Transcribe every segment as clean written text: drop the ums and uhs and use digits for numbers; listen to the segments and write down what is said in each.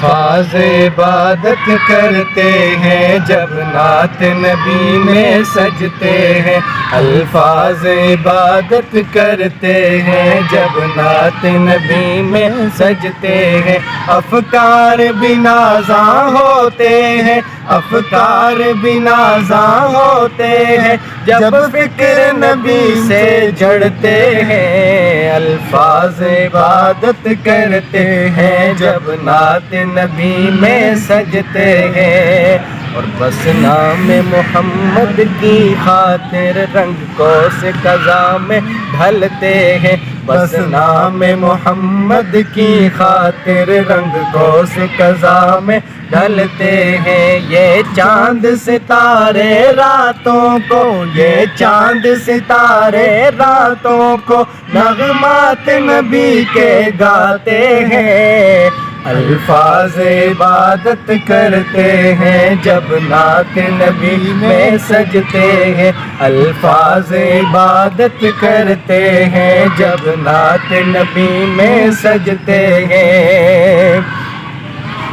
الفاظ عبادت کرتے ہیں جب نعت نبی میں سجتے ہیں، الفاظ عبادت کرتے ہیں جب نعت نبی میں سجتے ہیں، افکار بھی نازاں ہوتے ہیں، افکار بھی نازاں ہوتے ہیں جب فکر نبی سے جڑتے ہیں، الفاظ عبادت کرتے ہیں جب نعت نبی میں سجتے ہیں، اور بس نام محمد کی خاطر رنگ کو سے قضا میں ڈھلتے ہیں، بس نام محمد کی خاطر رنگ کو سے قضا میں ڈھلتے ہیں، یہ چاند ستارے راتوں کو، یہ چاند ستارے راتوں کو نغمات نبی کے گاتے ہیں، الفاظ عبادت کرتے ہیں جب نعت نبی میں سجتے ہیں، الفاظ عبادت کرتے ہیں جب نعت نبی میں سجتے ہیں،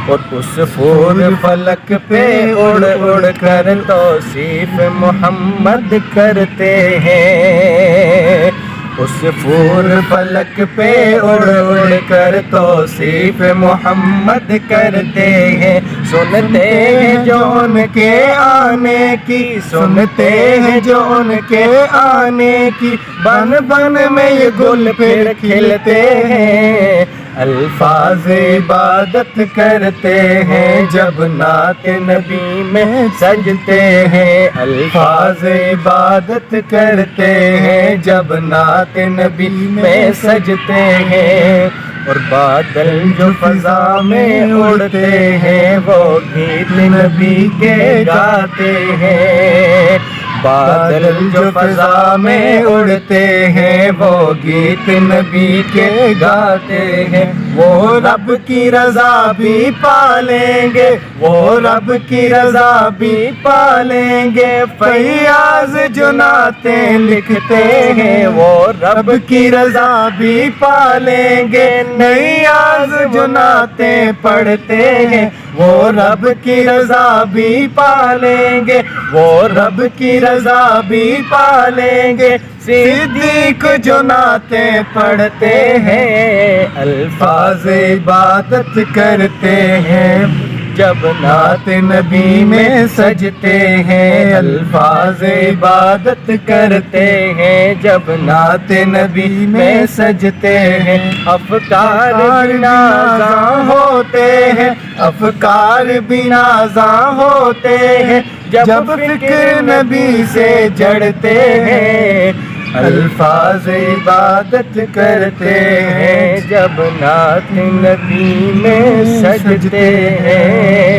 اور اس پھول فلک پہ اڑ اڑ کر توصیف محمد کرتے ہیں، اس پھول فلک پہ اڑ اڑ کر توصیف محمد کرتے ہیں، سنتے ہیں جو ان کے آنے کی، سنتے ہیں جو ان کے آنے کی، بن بن میں یہ گل پھر کھلتے ہیں، الفاظ عبادت کرتے ہیں جب نعت نبی میں سجتے ہیں، الفاظ عبادت کرتے ہیں جب نعت نبی میں سجتے ہیں، اور بادل جو فضا میں اڑتے ہیں وہ گیت نبی کے گاتے ہیں، بادل جو فضا میں اڑتے ہیں وہ گیت نبی کے گاتے ہیں، وہ رب کی رضا بھی پالیں گے، وہ رب کی رضا بھی پالیں گے، فیاض جو نعتیں لکھتے ہیں وہ رب کی رضا بھی پالیں گے، نیاز جو نعتیں پڑھتے ہیں وہ رب کی رضا بھی پالیں گے، وہ رب کی رضا بھی پالیں گے، صدیق جو نعتیں پڑھتے ہیں، الفاظ عبادت کرتے ہیں جب نعت نبی میں سجتے ہیں، الفاظ عبادت کرتے ہیں جب نعت نبی میں سجتے ہیں، افکار بھی نازاں ہوتے ہیں، افکار بھی نازاں ہوتے ہیں جب فکر نبی سے جڑتے ہیں، الفاظ عبادت کرتے ہیں جب نعت نبی میں سجتے ہیں۔